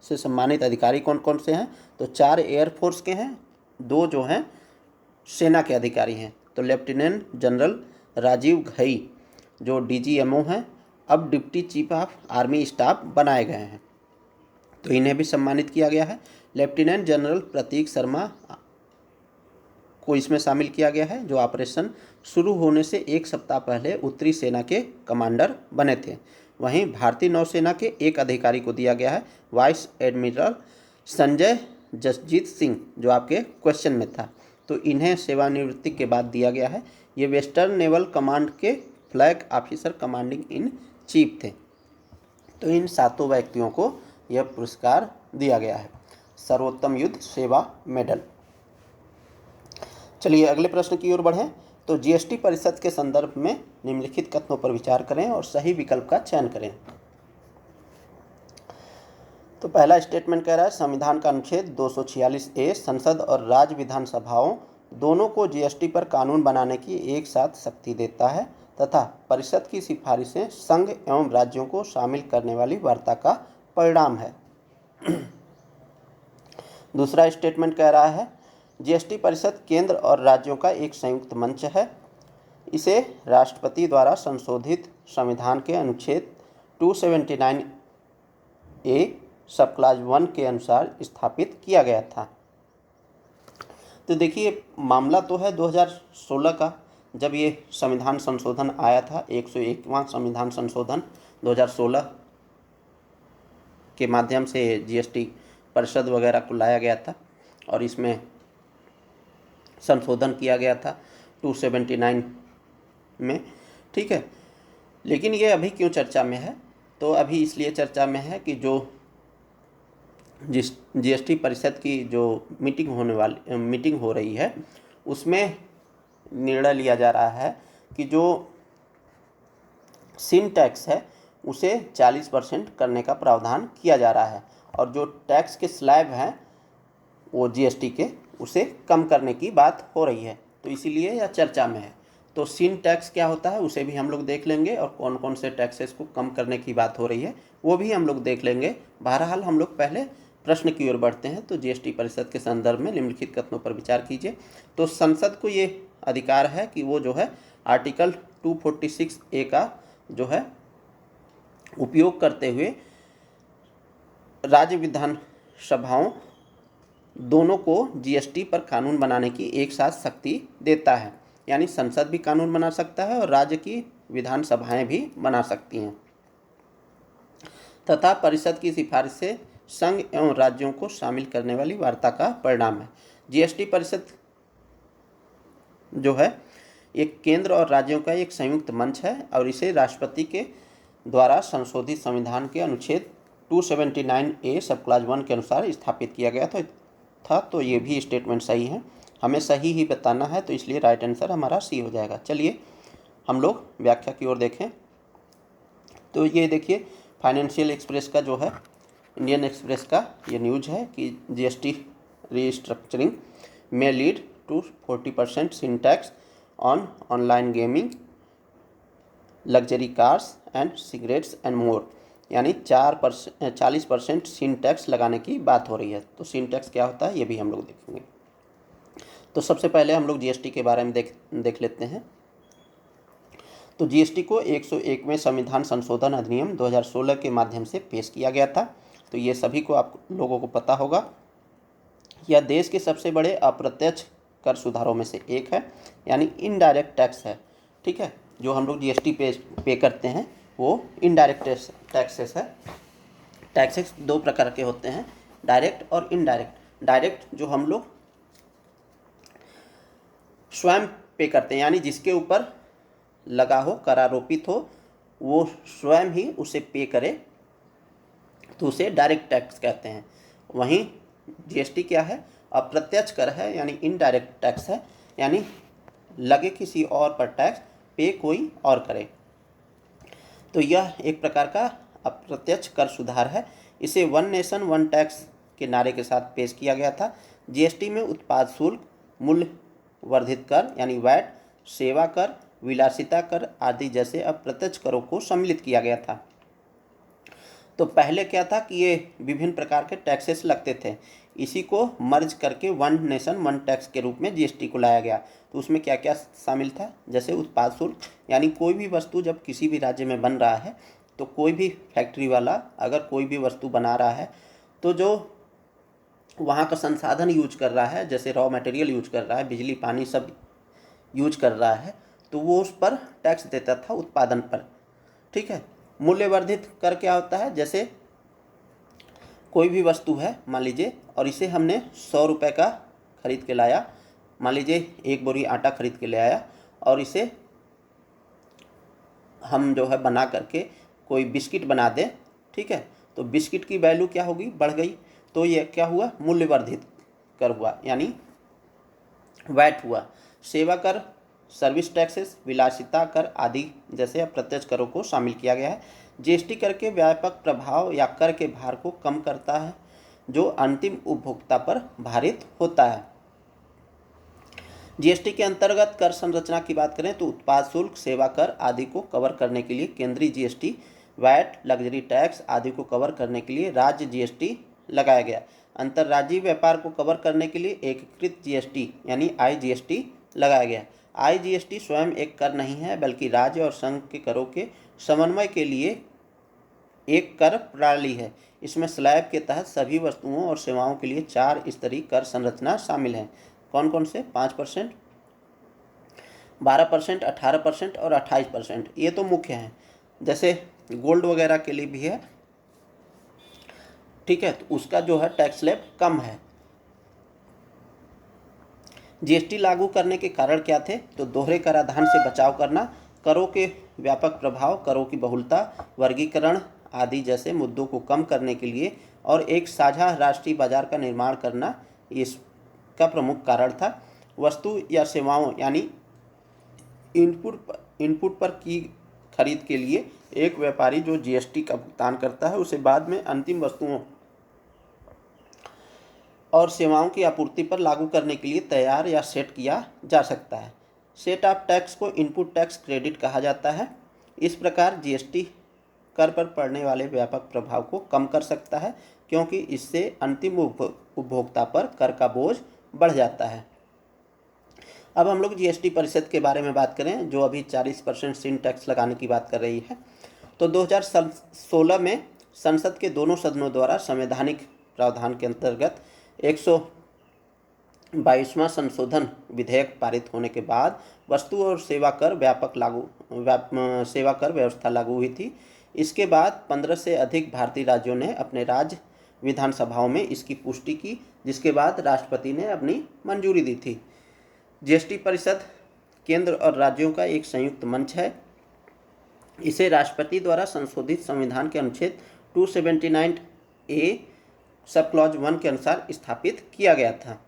S1: से सम्मानित अधिकारी कौन कौन से हैं। तो 4 एयरफोर्स के हैं, 2 जो हैं सेना के अधिकारी हैं। तो लेफ्टिनेंट जनरल राजीव घई, जो DGMO हैं, अब deputy chief of army staff बनाए गए हैं, तो इन्हें भी सम्मानित किया गया है। लेफ्टिनेंट जनरल प्रतीक शर्मा को इसमें शामिल किया गया है, जो ऑपरेशन शुरू होने से 1 सप्ताह पहले उत्तरी सेना के कमांडर बने थे। वहीं भारतीय नौसेना के एक अधिकारी को दिया गया है वाइस एडमिरल संजय जसजीत सिंह, जो आपके क्वेश्चन में था। तो इन्हें सेवानिवृत्ति के बाद दिया गया है। ये वेस्टर्न नेवल कमांड के flag officer commanding in chief थे। तो इन 7 व्यक्तियों को यह पुरस्कार दिया गया है। सर्वोत्तम युद्ध सेवा मेडल। चलिए अगले प्रश्न की ओर बढ़ें। तो जीएसटी परिषद के संदर्भ में निम्नलिखित कथनों पर विचार करें और सही विकल्प का चयन करें। तो पहला स्टेटमेंट कह रहा है संविधान का अनुच्छेद 246A संसद और राज्य विधानसभाओं दोनों को जीएसटी पर कानून बनाने की एक साथ शक्ति देता है तथा परिषद की सिफारिशें संघ एवं राज्यों को शामिल करने वाली वार्ता का परिणाम है। दूसरा स्टेटमेंट कह रहा है जीएसटी परिषद केंद्र और राज्यों का एक संयुक्त मंच है। इसे राष्ट्रपति द्वारा संशोधित संविधान के अनुच्छेद 279A सब क्लाज 1 के अनुसार स्थापित किया गया था। तो देखिए मामला तो है 2016 का, जब ये संविधान संशोधन आया था। 101वां संविधान संशोधन 2016 के माध्यम से जीएसटी परिषद वगैरह को लाया गया था और इसमें संशोधन किया गया था 279 में, ठीक है। लेकिन ये अभी क्यों चर्चा में है? तो अभी इसलिए चर्चा में है कि जो जीएसटी परिषद की जो मीटिंग हो रही है उसमें निर्णय लिया जा रहा है कि जो सिन टैक्स है उसे 40% करने का प्रावधान किया जा रहा है और जो टैक्स के स्लैब हैं वो जीएसटी के उसे कम करने की बात हो रही है। तो इसीलिए यह चर्चा में है। तो सिन टैक्स क्या होता है उसे भी हम लोग देख लेंगे और कौन कौन से टैक्सेस को कम करने की बात हो रही है वो भी हम लोग देख लेंगे। बहरहाल हम लोग पहले प्रश्न की ओर बढ़ते हैं। तो जीएसटी परिषद के संदर्भ में निम्नलिखित कथनों पर विचार कीजिए। तो संसद को ये अधिकार है कि वो जो है आर्टिकल 246A का जो है उपयोग करते हुए राज्य विधानसभाओं दोनों को जीएसटी पर कानून बनाने की एक साथ शक्ति देता है। यानी संसद भी कानून बना सकता है और राज्य की विधानसभाएं भी बना सकती हैं तथा परिषद की सिफारिशें संघ एवं राज्यों को शामिल करने वाली वार्ता का परिणाम है। जीएसटी परिषद जो है एक केंद्र और राज्यों का एक संयुक्त मंच है और इसे राष्ट्रपति के द्वारा संशोधित संविधान के अनुच्छेद 279A सब क्लाज 1 के अनुसार स्थापित किया गया था। तो ये भी स्टेटमेंट सही है, हमें सही ही बताना है, तो इसलिए राइट आंसर हमारा सी हो जाएगा। चलिए हम लोग व्याख्या की ओर देखें। तो ये देखिए फाइनेंशियल एक्सप्रेस का जो है इंडियन एक्सप्रेस का ये न्यूज़ है कि जीएसटी रीस्ट्रक्चरिंग में lead to 40% sin tax on online gaming, luxury cars and cigarettes and more, यानी 40% सिन टैक्स लगाने की बात हो रही है। तो सिन टैक्स क्या होता है ये भी हम लोग देखेंगे। तो सबसे पहले हम लोग जीएसटी के बारे में देख लेते हैं। तो जीएसटी को 101वें संविधान संशोधन अधिनियम 2016 के माध्यम से पेश किया गया था। तो ये सभी को आप लोगों को पता होगा। यह देश के सबसे बड़े अप्रत्यक्ष कर सुधारों में से एक है, यानी इनडायरेक्ट टैक्स है, ठीक है। जो हम लोग जीएसटी पे करते हैं वो इनडायरेक्ट टैक्सेस है। टैक्सेस दो प्रकार के होते हैं, डायरेक्ट और इनडायरेक्ट। डायरेक्ट जो हम लोग स्वयं पे करते हैं, यानी जिसके ऊपर लगा हो, करारोपित हो, वो स्वयं ही उसे पे करे तो उसे डायरेक्ट टैक्स कहते हैं। वहीं जीएसटी क्या है? अप्रत्यक्ष कर है, यानी इनडायरेक्ट टैक्स है, यानी लगे किसी और पर टैक्स, पे कोई और करे। तो यह एक प्रकार का अप्रत्यक्ष कर सुधार है। इसे वन नेशन वन टैक्स के नारे के साथ पेश किया गया था। जीएसटी में उत्पाद शुल्क, मूल्य वर्धित कर यानी वैट, सेवा कर, विलासिता कर आदि जैसे अप्रत्यक्ष करों को सम्मिलित किया गया था। तो पहले क्या था कि ये विभिन्न प्रकार के टैक्सेस लगते थे, इसी को मर्ज करके वन नेशन वन टैक्स के रूप में जीएसटी को लाया गया। तो उसमें क्या क्या शामिल था? जैसे उत्पाद शुल्क, यानी कोई भी वस्तु जब किसी भी राज्य में बन रहा है तो कोई भी फैक्ट्री वाला अगर कोई भी वस्तु बना रहा है तो जो वहाँ का संसाधन यूज कर रहा है, जैसे रॉ मटेरियल यूज कर रहा है, बिजली पानी सब यूज कर रहा है, तो वो उस पर टैक्स देता था उत्पादन पर, ठीक है। मूल्यवर्धित कर क्या होता है? जैसे कोई भी वस्तु है मान लीजिए और इसे हमने 100 रुपये का खरीद के लाया, मान लीजिए एक बोरी आटा खरीद के ले आया और इसे हम जो है बना करके कोई बिस्किट बना दें, ठीक है, तो बिस्किट की वैल्यू क्या होगी? बढ़ गई। तो ये क्या हुआ, मूल्यवर्धित कर हुआ यानी वैट हुआ। सेवा कर, सर्विस टैक्सेस, विलासिता कर आदि जैसे अप्रत्यक्ष करों को शामिल किया गया है। जीएसटी कर के व्यापक प्रभाव या कर के भार को कम करता है जो अंतिम उपभोक्ता पर भारित होता है। जीएसटी के अंतर्गत कर संरचना की बात करें तो उत्पाद शुल्क, सेवा कर आदि को कवर करने के लिए केंद्रीय जीएसटी, वैट, लग्जरी टैक्स आदि को कवर करने के लिए राज्य जीएसटी लगाया गया। अंतर्राज्यीय व्यापार को कवर करने के लिए एकीकृत जीएसटी यानी आईजीएसटी लगाया गया। आईजीएसटी स्वयं एक कर नहीं है बल्कि राज्य और संघ के करों के समन्वय के लिए एक कर प्रणाली है। इसमें स्लैब के तहत सभी वस्तुओं और सेवाओं के लिए 4 स्तरीय कर संरचना शामिल है। कौन कौन से? 5%, 12%, 18% और 28%। ये तो मुख्य हैं। जैसे गोल्ड वगैरह के लिए भी है, ठीक है, तो उसका जो है टैक्स स्लैब कम है। जीएसटी लागू करने के कारण क्या थे? तो दोहरे कराधान से बचाव करना, करों के व्यापक प्रभाव, करों की बहुलता, वर्गीकरण आदि जैसे मुद्दों को कम करने के लिए और एक साझा राष्ट्रीय बाजार का निर्माण करना इसका प्रमुख कारण था। वस्तु या सेवाओं यानी इनपुट पर की खरीद के लिए एक व्यापारी जो जीएसटी का भुगतान करता है उसे बाद में अंतिम वस्तुओं और सेवाओं की आपूर्ति पर लागू करने के लिए तैयार या सेट किया जा सकता है। सेट ऑफ टैक्स को इनपुट टैक्स क्रेडिट कहा जाता है। इस प्रकार जीएसटी कर पर पड़ने वाले व्यापक प्रभाव को कम कर सकता है क्योंकि इससे अंतिम उपभोक्ता पर कर का बोझ बढ़ जाता है। अब हम लोग जीएसटी परिषद के बारे में बात करें जो अभी 40% सिन टैक्स लगाने की बात कर रही है। तो 2016 में संसद के दोनों सदनों द्वारा संवैधानिक प्रावधान के अंतर्गत 122वां संशोधन विधेयक पारित होने के बाद वस्तु और सेवा कर सेवा कर व्यवस्था लागू हुई थी। इसके बाद 15 से अधिक भारतीय राज्यों ने अपने राज्य विधानसभाओं में इसकी पुष्टि की, जिसके बाद राष्ट्रपति ने अपनी मंजूरी दी थी। जीएसटी परिषद केंद्र और राज्यों का एक संयुक्त मंच है। इसे राष्ट्रपति द्वारा संशोधित संविधान के अनुच्छेद 279A सब क्लॉज 1 के अनुसार स्थापित किया गया था।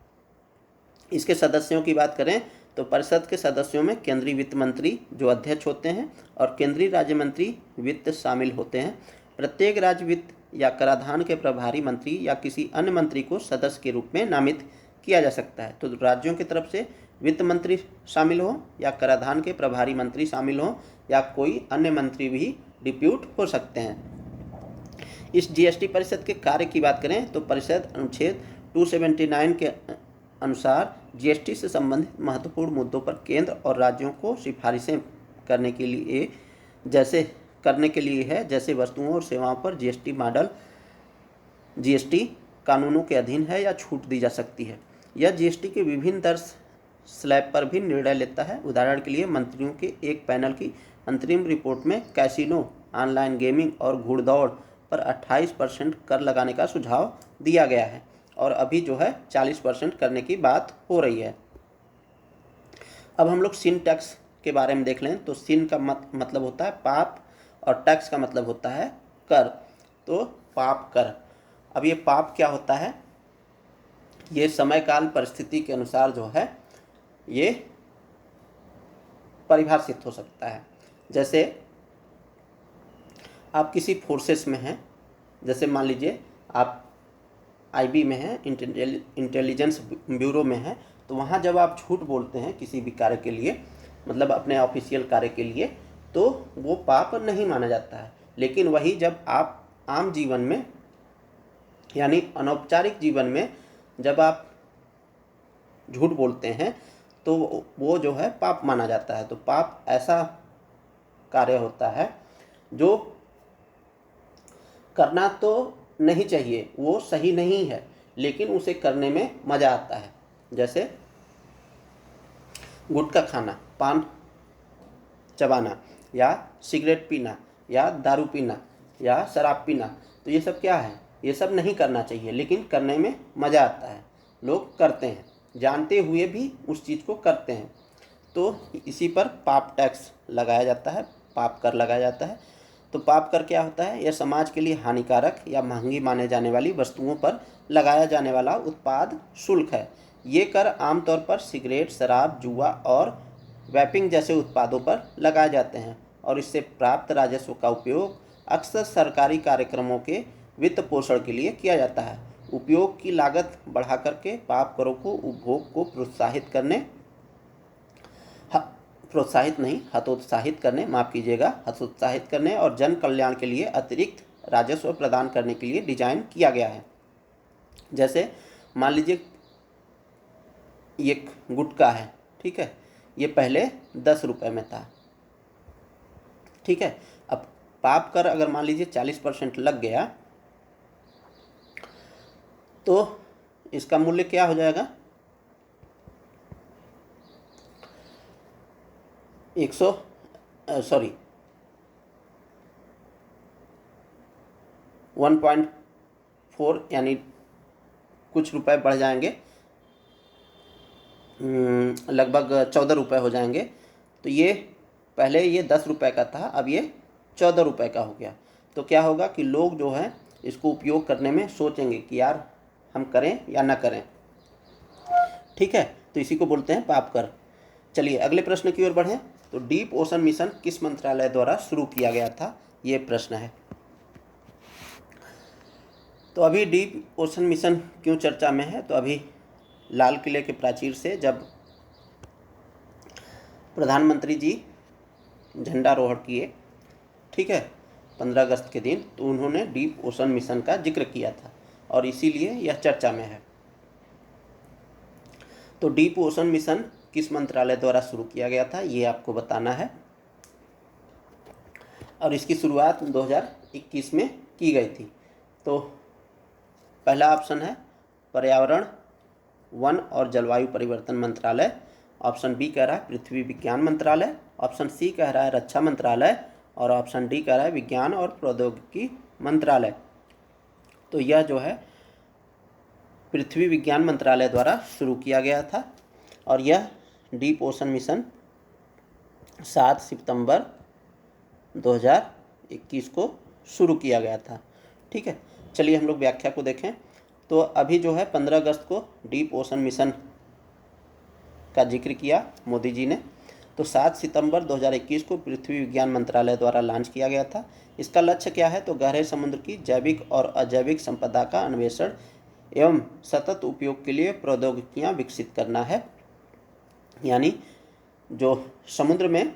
S1: इसके सदस्यों की बात करें तो परिषद के सदस्यों में केंद्रीय वित्त मंत्री जो अध्यक्ष होते हैं और केंद्रीय राज्य मंत्री वित्त शामिल होते हैं। प्रत्येक राज्य वित्त या कराधान के प्रभारी मंत्री या किसी अन्य मंत्री को सदस्य के रूप में नामित किया जा सकता है। तो राज्यों की तरफ से वित्त मंत्री शामिल हो या कराधान के प्रभारी मंत्री शामिल हो या कोई अन्य मंत्री भी डिप्यूट हो सकते हैं। इस जीएसटी परिषद के कार्य की बात करें तो परिषद अनुच्छेद 279 के अनुसार जीएसटी से संबंधित महत्वपूर्ण मुद्दों पर केंद्र और राज्यों को सिफारिशें करने के लिए है, जैसे वस्तुओं और सेवाओं पर जीएसटी मॉडल जीएसटी कानूनों के अधीन है या छूट दी जा सकती है। यह जीएसटी के विभिन्न दर स्लैब पर भी निर्णय लेता है। उदाहरण के लिए मंत्रियों के एक पैनल की अंतरिम रिपोर्ट में कैसीनो, ऑनलाइन गेमिंग और घुड़दौड़ पर 28% कर लगाने का सुझाव दिया गया है और अभी जो है 40% करने की बात हो रही है। अब हम लोग सिन टैक्स के बारे में देख लें तो सिन का मतलब होता है पाप और टैक्स का मतलब होता है कर। तो पाप कर, अब ये पाप क्या होता है? ये समय काल परिस्थिति के अनुसार जो है ये परिभाषित हो सकता है। जैसे आप किसी फोर्सेस में हैं, जैसे मान लीजिए आप आईबी में हैं, इंटेलिजेंस ब्यूरो में हैं, तो वहाँ जब आप झूठ बोलते हैं किसी भी कार्य के लिए, मतलब अपने ऑफिशियल कार्य के लिए, तो वो पाप नहीं माना जाता है। लेकिन वही जब आप आम जीवन में यानी अनौपचारिक जीवन में जब आप झूठ बोलते हैं तो वो जो है पाप माना जाता है। तो पाप ऐसा कार्य होता है जो करना तो नहीं चाहिए, वो सही नहीं है, लेकिन उसे करने में मज़ा आता है। जैसे गुटखा खाना, पान चबाना या सिगरेट पीना या दारू पीना या शराब पीना, तो ये सब क्या है? ये सब नहीं करना चाहिए, लेकिन करने में मज़ा आता है, लोग करते हैं, जानते हुए भी उस चीज़ को करते हैं। तो इसी पर पाप टैक्स लगाया जाता है, पाप कर लगाया जाता है। तो पाप कर क्या होता है? यह समाज के लिए हानिकारक या महंगी माने जाने वाली वस्तुओं पर लगाया जाने वाला उत्पाद शुल्क है। ये कर आमतौर पर सिगरेट, शराब, जुआ और वैपिंग जैसे उत्पादों पर लगाए जाते हैं और इससे प्राप्त राजस्व का उपयोग अक्सर सरकारी कार्यक्रमों के वित्त पोषण के लिए किया जाता है। उपयोग की लागत बढ़ा करके पाप करों को उपभोग को हतोत्साहित करने और जन कल्याण के लिए अतिरिक्त राजस्व प्रदान करने के लिए डिजाइन किया गया है। जैसे मान लीजिए एक गुटखा है, ठीक है, ये पहले 10 रुपये में था, ठीक है। अब पाप कर अगर मान लीजिए 40% लग गया तो इसका मूल्य क्या हो जाएगा? 1.4 यानी कुछ रुपए बढ़ जाएंगे, लगभग 14 रुपये हो जाएंगे। तो ये पहले ये 10 रुपये का था, अब ये 14 रुपये का हो गया। तो क्या होगा कि लोग जो है इसको उपयोग करने में सोचेंगे कि यार हम करें या ना करें, ठीक है। तो इसी को बोलते हैं पाप कर। चलिए अगले प्रश्न की ओर बढ़ें। तो डीप ओशन मिशन किस मंत्रालय द्वारा शुरू किया गया था? ये प्रश्न है। तो अभी डीप ओशन मिशन क्यों चर्चा में है? तो अभी लाल किले के प्राचीर से जब प्रधानमंत्री जी झंडारोहण किए, ठीक है, 15 अगस्त के दिन, तो उन्होंने डीप ओशन मिशन का जिक्र किया था और इसीलिए यह चर्चा में है। तो डीप ओशन मिशन किस मंत्रालय द्वारा शुरू किया गया था, ये आपको बताना है और इसकी शुरुआत 2021 में की गई थी। तो पहला ऑप्शन है पर्यावरण, वन और जलवायु परिवर्तन मंत्रालय। ऑप्शन बी कह रहा है पृथ्वी विज्ञान मंत्रालय। ऑप्शन सी कह रहा है रक्षा मंत्रालय और ऑप्शन डी कह रहा है विज्ञान और प्रौद्योगिकी मंत्रालय। तो यह जो है पृथ्वी विज्ञान मंत्रालय द्वारा शुरू किया गया था और यह डीप ओशन मिशन 7 सितंबर 2021 को शुरू किया गया था, ठीक है। चलिए हम लोग व्याख्या को देखें। तो अभी जो है 15 अगस्त को डीप ओशन मिशन का जिक्र किया मोदी जी ने। तो 7 सितंबर 2021 को पृथ्वी विज्ञान मंत्रालय द्वारा लॉन्च किया गया था। इसका लक्ष्य क्या है? तो गहरे समुद्र की जैविक और अजैविक संपदा का अन्वेषण एवं सतत उपयोग के लिए प्रौद्योगिकियां विकसित करना है। यानी जो समुद्र में,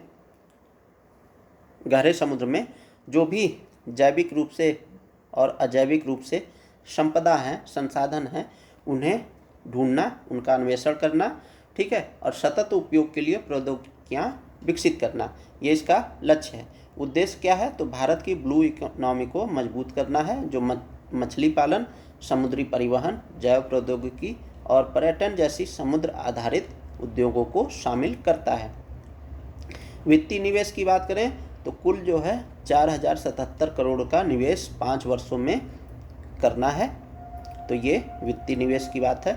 S1: गहरे समुद्र में जो भी जैविक रूप से और अजैविक रूप से संपदा है, संसाधन हैं, उन्हें ढूंढना, उनका अन्वेषण करना, ठीक है, और सतत उपयोग के लिए प्रौद्योगिकियां विकसित करना, ये इसका लक्ष्य है। उद्देश्य क्या है? तो भारत की ब्लू इकोनॉमी को मजबूत करना है, जो मछली पालन, समुद्री परिवहन, जैव प्रौद्योगिकी और पर्यटन जैसी समुद्र आधारित उद्योगों को शामिल करता है। वित्तीय निवेश की बात करें तो कुल जो है 4077 करोड़ का निवेश 5 वर्षों में करना है। तो ये वित्तीय निवेश की बात है।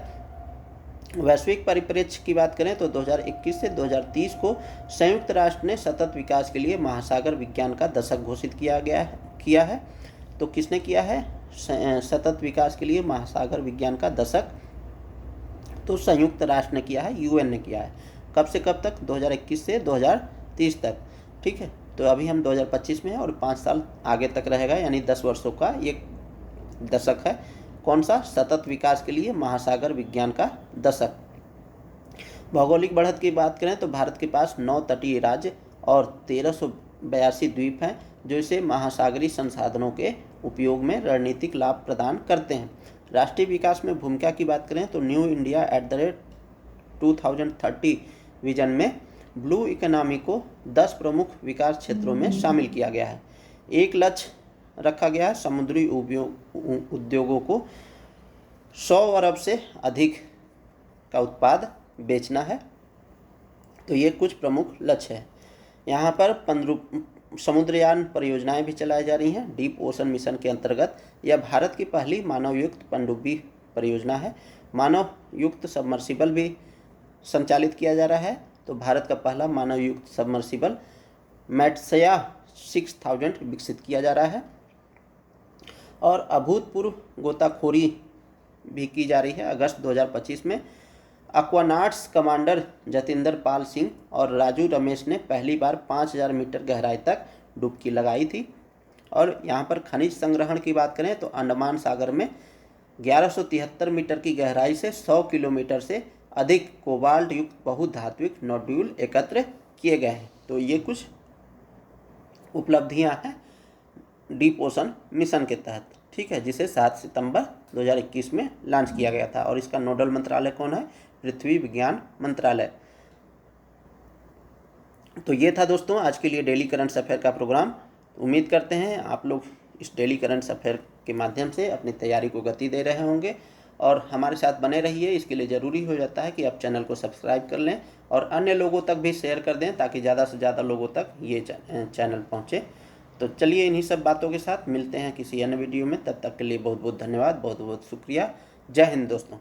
S1: वैश्विक परिप्रेक्ष्य की बात करें तो 2021 से 2030 को संयुक्त राष्ट्र ने सतत विकास के लिए महासागर विज्ञान का दशक घोषित किया है। तो किसने किया है सतत विकास के लिए महासागर विज्ञान का दशक? तो संयुक्त राष्ट्र ने किया है, यूएन ने किया है। कब से कब तक? 2021 से 2030 तक, ठीक है। तो अभी हम 2025 में हैं और 5 साल आगे तक रहेगा, यानी 10 वर्षों का ये दशक है। कौन सा? सतत विकास के लिए महासागर विज्ञान का दशक। भौगोलिक बढ़त की बात करें तो भारत के पास 9 तटीय राज्य और 1382 द्वीप हैं, जो इसे महासागरीय संसाधनों के उपयोग में रणनीतिक लाभ प्रदान करते हैं। राष्ट्रीय विकास में भूमिका की बात करें तो न्यू इंडिया @ 2030 विजन में ब्लू इकोनॉमी को 10 प्रमुख विकास क्षेत्रों में शामिल किया गया है। एक लक्ष्य रखा गया है समुद्री उद्योगों को 100 अरब से अधिक का उत्पाद बेचना है। तो ये कुछ प्रमुख लक्ष्य है। यहाँ पर समुद्रयान परियोजनाएं भी चलाई जा रही हैं। डीप ओशन मिशन के अंतर्गत यह भारत की पहली मानवयुक्त पनडुब्बी परियोजना है। मानवयुक्त सबमर्सिबल भी संचालित किया जा रहा है। तो भारत का पहला मानवयुक्त सबमर्सिबल मैट्सया 6000 विकसित किया जा रहा है। और अभूतपूर्व गोताखोरी भी की जा रही है। अगस्त 2025 में एक्वानॉट्स कमांडर जतिंदर पाल सिंह और राजू रमेश ने पहली बार 5000 मीटर गहराई तक डुबकी लगाई थी। और यहाँ पर खनिज संग्रहण की बात करें तो अंडमान सागर में 1173 मीटर की गहराई से 100 किलोमीटर से अधिक कोबाल्ट युक्त बहुधात्विक नोड्यूल एकत्र किए गए हैं। तो ये कुछ उपलब्धियां हैं डीप ओशन मिशन के तहत, ठीक है, जिसे 7 सितंबर 2021 में लॉन्च किया गया था। और इसका नोडल मंत्रालय कौन है? पृथ्वी विज्ञान मंत्रालय। तो ये था दोस्तों आज के लिए डेली करंट अफेयर का प्रोग्राम। उम्मीद करते हैं आप लोग इस डेली करंट अफेयर के माध्यम से अपनी तैयारी को गति दे रहे होंगे और हमारे साथ बने रहिए। इसके लिए ज़रूरी हो जाता है कि आप चैनल को सब्सक्राइब कर लें और अन्य लोगों तक भी शेयर कर दें ताकि ज़्यादा से ज़्यादा लोगों तक ये चैनल पहुँचे। तो चलिए इन्हीं सब बातों के साथ मिलते हैं किसी अन्य वीडियो में। तब तक के लिए बहुत बहुत धन्यवाद, बहुत बहुत शुक्रिया। जय हिंद दोस्तों।